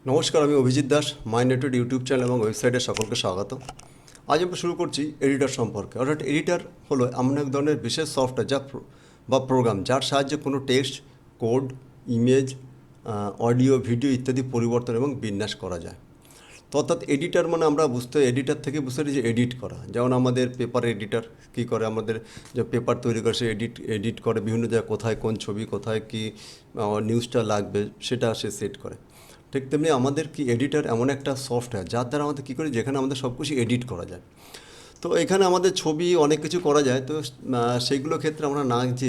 নমস্কার, আমি অভিজিৎ দাস। মাই network YouTube channel এবং ওয়েবসাইটে সকলকে স্বাগত। আজ আমরা শুরু করছি এডিটর সম্পর্কে। অর্থাৎ এডিটর হলো এমন এক ধরনের বিশেষ সফটওয়্যার বা প্রোগ্রাম যার সাহায্যে কোনো text, code, image, audio, video ইত্যাদি পরিবর্তন এবং বিন্যাস করা যায়। তো অর্থাৎ এডিটর মানে আমরা এডিটর থেকে বুঝতে পারি যে এডিট করা। যেমন আমাদের পেপার এডিটর কী করে, আমাদের যে পেপার তৈরি করে সে এডিট করে, বিভিন্ন জায়গায় কোথায় কোন ছবি, কোথায় কী নিউজটা লাগবে সেটা সে সেট করে। ঠিক তেমনি আমাদের কি এডিটর এমন একটা সফটওয়্যার যার দ্বারা আমাদের কী করি, যেখানে আমাদের সব কিছু এডিট করা যায়। তো এখানে আমাদের ছবি অনেক কিছু করা যায়। তো সেইগুলোর ক্ষেত্রে আমরা না যে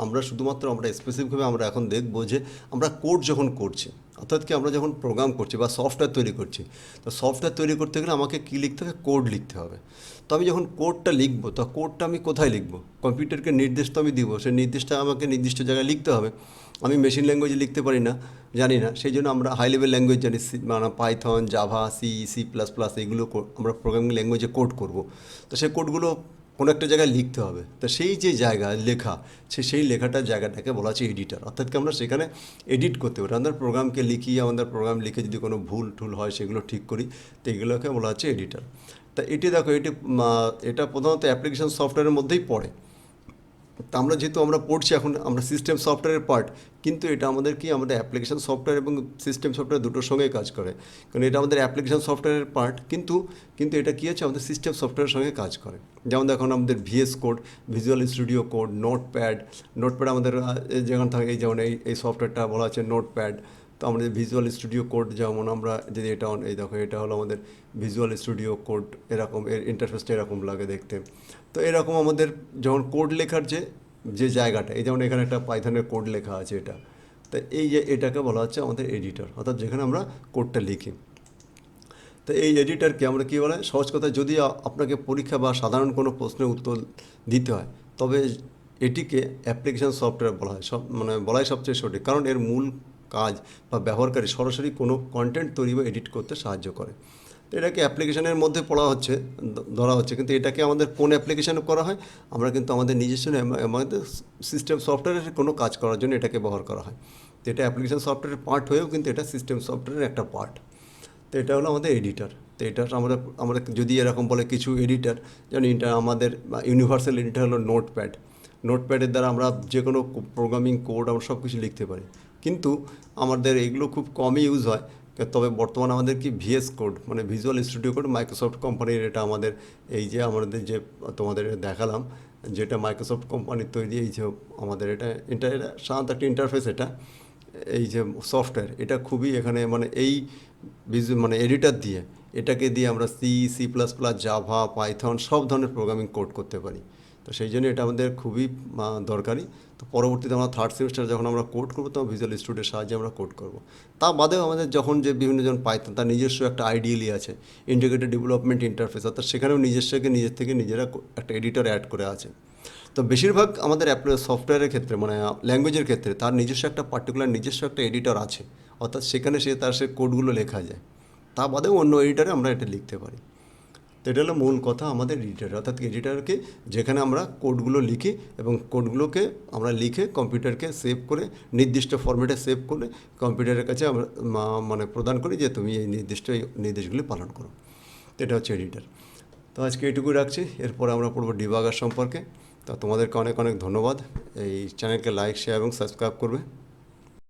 আমরা শুধুমাত্র আমরা স্পেসিফিকভাবে আমরা এখন দেখব যে আমরা কোড যখন করছি, অর্থাৎ কি আমরা যখন প্রোগ্রাম করছি বা সফটওয়্যার তৈরি করছি, তো সফটওয়্যার তৈরি করতে গেলে আমাকে কী লিখতে হবে, কোড লিখতে হবে। তো আমি যখন কোডটা লিখবো, তো কোডটা আমি কোথায় লিখবো? কম্পিউটারকে নির্দেশ তো আমি দিব, সেই নির্দেশটা আমাকে নির্দিষ্ট জায়গায় লিখতে হবে। আমি মেশিন ল্যাঙ্গুয়েজে লিখতে পারি না, জানি না, সেই জন্য আমরা হাই লেভেল ল্যাঙ্গুয়েজ জানি, মানে পাইথন, জাভা, সি++, এগুলো আমরা প্রোগ্রামিং ল্যাঙ্গুয়েজে কোড করব। তো সেই কোডগুলো কোনো একটা জায়গায় লিখতে হবে। তো সেই যে জায়গা লেখা, সেই লেখাটার জায়গাটাকে বলা হচ্ছে এডিটার। অর্থাৎ কি আমরা সেখানে এডিট করতে পারি। আমাদের প্রোগ্রামকে লিখি, আমাদের প্রোগ্রাম লিখে যদি কোনো ভুল টুল হয় সেগুলো ঠিক করি, তো এগুলোকে বলা হচ্ছে এডিটার। তা এটি দেখো, এটা প্রধানত অ্যাপ্লিকেশন সফটওয়্যারের মধ্যেই পড়ে। তা আমরা যেহেতু আমরা পড়ছি এখন, আমরা সিস্টেম সফটওয়্যারের পার্ট, কিন্তু এটা আমাদের কি আমাদের অ্যাপ্লিকেশন সফটওয়্যার এবং সিস্টেম সফটওয়্যার দুটোর সঙ্গেই কাজ করে। কারণ এটা আমাদের অ্যাপ্লিকেশন সফটওয়্যারের পার্ট, কিন্তু এটা কী আছে, আমাদের সিস্টেম সফটওয়্যারের সঙ্গে কাজ করে। যেমন দেখুন, আমাদের VS code, visual studio code, notepad আমাদের যেমন থাকে, এই যেমন এই সফটওয়্যারটা বলা আছে নোটপ্যাড। তো আমাদের ভিজুয়াল স্টুডিও কোড, যেমন আমরা যদি এটা এই দেখো, এটা হলো আমাদের ভিজুয়াল স্টুডিও কোড, এরকম এর ইন্টারফেসটা এরকম লাগে দেখতে। তো এরকম আমাদের যখন কোড লেখার যে যে জায়গাটা, এই যেমন এখানে একটা পাইথনের কোড লেখা আছে এটা, তো এই যে এটাকে বলা হচ্ছে আমাদের এডিটর, অর্থাৎ যেখানে আমরা কোডটা লিখি। তো এই এডিটরকে আমরা কী বলে, সহজ কথায় যদি আপনাকে পরীক্ষা বা সাধারণ কোনো প্রশ্নের উত্তর দিতে হয়, তবে এটিকে অ্যাপ্লিকেশন সফটওয়্যার বলা হয়। বলাই সবচেয়ে সঠিক, কারণ এর মূল কাজ বা ব্যবহারকারী সরাসরি কোনো কন্টেন্ট তৈরি বা এডিট করতে সাহায্য করে। তো এটাকে অ্যাপ্লিকেশনের মধ্যে পড়া হচ্ছে, ধরা হচ্ছে, কিন্তু এটাকে আমাদের কোন অ্যাপ্লিকেশনে করা হয়, আমরা কিন্তু আমাদের নিজস্ব আমাদের সিস্টেম সফটওয়্যারের কোনো কাজ করার জন্য এটাকে ব্যবহার করা হয়। তো এটা অ্যাপ্লিকেশন সফটওয়্যারের পার্ট হয়েও কিন্তু এটা সিস্টেম সফটওয়্যারের একটা পার্ট। তো এটা হলো আমাদের এডিটর। তো এটা আমরা আমরা যদি এরকম বলে কিছু এডিটর, যেমন আমাদের ইউনিভার্সাল এডিটর হলো নোটপ্যাড। নোটপ্যাডের দ্বারা আমরা যে কোনো প্রোগ্রামিং কোড আমরা সব কিছু লিখতে পারি, কিন্তু আমাদের এগুলো খুব কমই ইউজ হয়। তবে বর্তমানে আমাদের কি ভিএস কোড, মানে ভিজুয়াল স্টুডিও কোড, মাইক্রোসফট কোম্পানির, এটা আমাদের এই যে আমাদের যে তোমাদের দেখালাম, যেটা মাইক্রোসফট কোম্পানির তৈরি, এই যে আমাদের এটা সাধারণত একটা ইন্টারফেস, এটা এই যে সফটওয়্যার, এটা খুবই এখানে এই এডিটর দিয়ে, এটাকে দিয়ে আমরা সি++, জাভা, পাইথন সব ধরনের প্রোগ্রামিং কোড করতে পারি। তো সেই জন্য এটা আমাদের খুবই দরকারি। তো পরবর্তীতে আমরা থার্ড সেমিস্টার যখন আমরা কোড করবো, তখন ভিজুয়াল স্টুডিওর সাহায্যে আমরা কোড করবো। তা বাদেও আমাদের যখন যে বিভিন্নজন পাইথন, তার নিজস্ব একটা আইডিয়ালি আছে, ইন্টিগ্রেটেড ডেভেলপমেন্ট ইন্টারফেস, অর্থাৎ সেখানেও নিজের থেকে নিজেরা একটা এডিটর অ্যাড করে আছে। তো বেশিরভাগ আমাদের সফটওয়্যারের ক্ষেত্রে, ল্যাঙ্গুয়েজের ক্ষেত্রে, তার নিজস্ব একটা পার্টিকুলার নিজস্ব একটা এডিটর আছে, অর্থাৎ সেখানে সে কোডগুলো লেখা যায়। তা বাদেও অন্য এডিটরে আমরা এটা লিখতে পারি। তো এটা হলো মূল কথা আমাদের এডিটর, অর্থাৎ এডিটরকে যেখানে আমরা কোডগুলো লিখি এবং কোডগুলোকে আমরা লিখে কম্পিউটারকে সেভ করে, নির্দিষ্ট ফরম্যাটে সেভ করে কম্পিউটারের কাছে আমরা প্রদান করি যে তুমি এই নির্দেশগুলি পালন করো। তো এটা হচ্ছে এডিটর। তো আজকে এটুকুই রাখছি, এরপর আমরা পড়বো ডিবাগার সম্পর্কে। তা তোমাদেরকে অনেক অনেক ধন্যবাদ। এই চ্যানেলকে লাইক, শেয়ার এবং সাবস্ক্রাইব করবে।